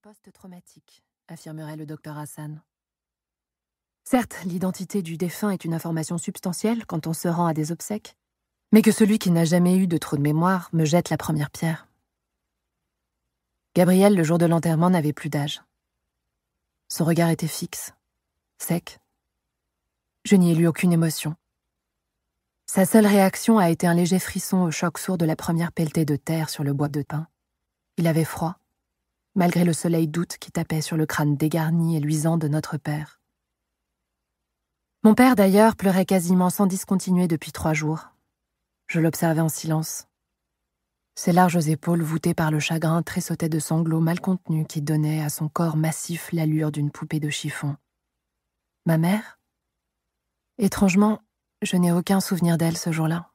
post-traumatique, affirmerait le docteur Hassan. Certes, l'identité du défunt est une information substantielle quand on se rend à des obsèques, mais que celui qui n'a jamais eu de trou de mémoire me jette la première pierre. Gabriel, le jour de l'enterrement, n'avait plus d'âge. Son regard était fixe, sec. Je n'y ai lu aucune émotion. Sa seule réaction a été un léger frisson au choc sourd de la première pelletée de terre sur le bois de pin. Il avait froid, malgré le soleil d'août qui tapait sur le crâne dégarni et luisant de notre père. Mon père, d'ailleurs, pleurait quasiment sans discontinuer depuis 3 jours. Je l'observais en silence. Ses larges épaules voûtées par le chagrin tressautaient de sanglots mal contenus qui donnaient à son corps massif l'allure d'une poupée de chiffon. Ma mère? Étrangement, je n'ai aucun souvenir d'elle ce jour-là.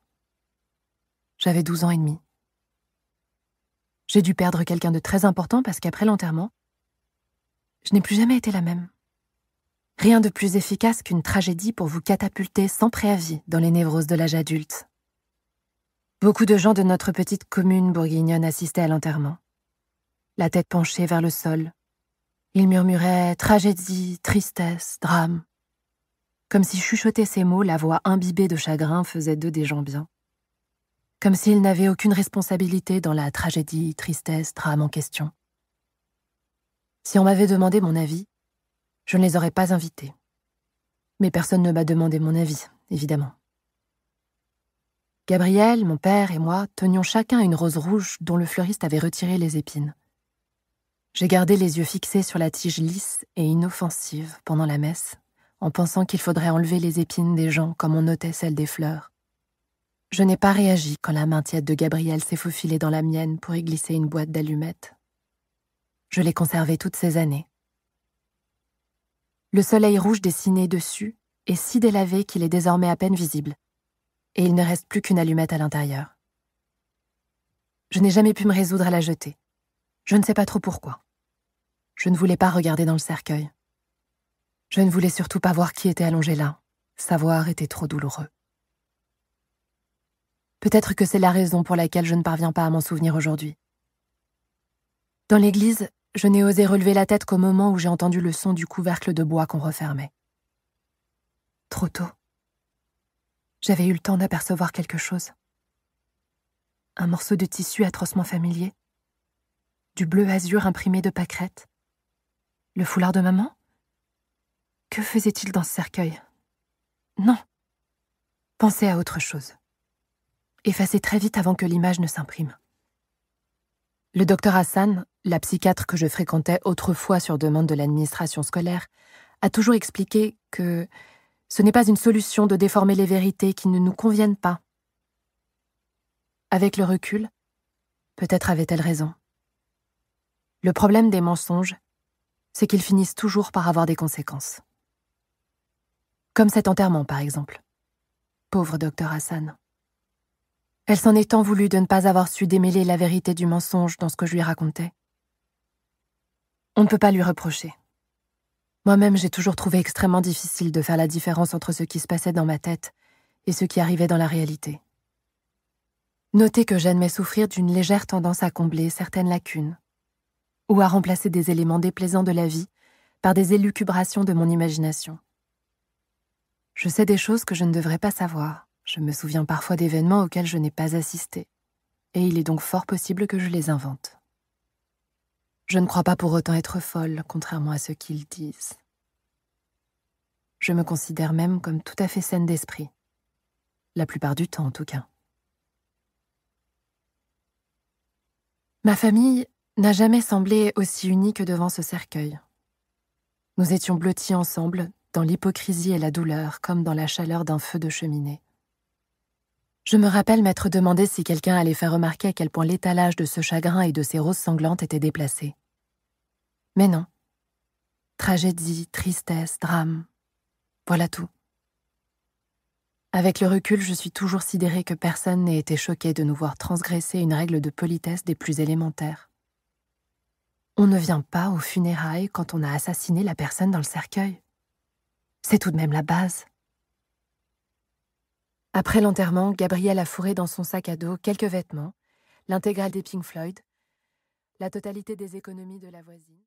J'avais 12 ans et demi. J'ai dû perdre quelqu'un de très important parce qu'après l'enterrement, je n'ai plus jamais été la même. Rien de plus efficace qu'une tragédie pour vous catapulter sans préavis dans les névroses de l'âge adulte. Beaucoup de gens de notre petite commune bourguignonne assistaient à l'enterrement. La tête penchée vers le sol, ils murmuraient tragédie, tristesse, drame. Comme si chuchoter ces mots, la voix imbibée de chagrin faisait d'eux des gens bien. Comme s'ils n'avaient aucune responsabilité dans la tragédie, tristesse, drame en question. Si on m'avait demandé mon avis, je ne les aurais pas invités. Mais personne ne m'a demandé mon avis, évidemment. Gabriel, mon père et moi tenions chacun une rose rouge dont le fleuriste avait retiré les épines. J'ai gardé les yeux fixés sur la tige lisse et inoffensive pendant la messe, en pensant qu'il faudrait enlever les épines des gens comme on ôtait celles des fleurs. Je n'ai pas réagi quand la main tiède de Gabriel s'est faufilée dans la mienne pour y glisser une boîte d'allumettes. Je l'ai conservée toutes ces années. Le soleil rouge dessiné dessus est si délavé qu'il est désormais à peine visible, et il ne reste plus qu'une allumette à l'intérieur. Je n'ai jamais pu me résoudre à la jeter. Je ne sais pas trop pourquoi. Je ne voulais pas regarder dans le cercueil. Je ne voulais surtout pas voir qui était allongé là. Savoir était trop douloureux. Peut-être que c'est la raison pour laquelle je ne parviens pas à m'en souvenir aujourd'hui. Dans l'église, je n'ai osé relever la tête qu'au moment où j'ai entendu le son du couvercle de bois qu'on refermait. Trop tôt. J'avais eu le temps d'apercevoir quelque chose. Un morceau de tissu atrocement familier. Du bleu azur imprimé de pâquerettes. Le foulard de maman? Que faisait-il dans ce cercueil? Non. Pensez à autre chose. Effacez très vite avant que l'image ne s'imprime. Le docteur Hassan, la psychiatre que je fréquentais autrefois sur demande de l'administration scolaire, a toujours expliqué que ce n'est pas une solution de déformer les vérités qui ne nous conviennent pas. Avec le recul, peut-être avait-elle raison. Le problème des mensonges, c'est qu'ils finissent toujours par avoir des conséquences. Comme cet enterrement, par exemple. Pauvre docteur Hassan. Elle s'en est tant voulu de ne pas avoir su démêler la vérité du mensonge dans ce que je lui racontais. On ne peut pas lui reprocher. Moi-même, j'ai toujours trouvé extrêmement difficile de faire la différence entre ce qui se passait dans ma tête et ce qui arrivait dans la réalité. Notez que j'admets souffrir d'une légère tendance à combler certaines lacunes ou à remplacer des éléments déplaisants de la vie par des élucubrations de mon imagination. Je sais des choses que je ne devrais pas savoir. Je me souviens parfois d'événements auxquels je n'ai pas assisté, et il est donc fort possible que je les invente. Je ne crois pas pour autant être folle, contrairement à ce qu'ils disent. Je me considère même comme tout à fait saine d'esprit. La plupart du temps, en tout cas. Ma famille n'a jamais semblé aussi unie que devant ce cercueil. Nous étions blottis ensemble, dans l'hypocrisie et la douleur, comme dans la chaleur d'un feu de cheminée. Je me rappelle m'être demandé si quelqu'un allait faire remarquer à quel point l'étalage de ce chagrin et de ces roses sanglantes était déplacé. Mais non. Tragédie, tristesse, drame. Voilà tout. Avec le recul, je suis toujours sidérée que personne n'ait été choqué de nous voir transgresser une règle de politesse des plus élémentaires. On ne vient pas aux funérailles quand on a assassiné la personne dans le cercueil. C'est tout de même la base. Après l'enterrement, Gabriel a fourré dans son sac à dos quelques vêtements, l'intégrale des Pink Floyd, la totalité des économies de la voisine.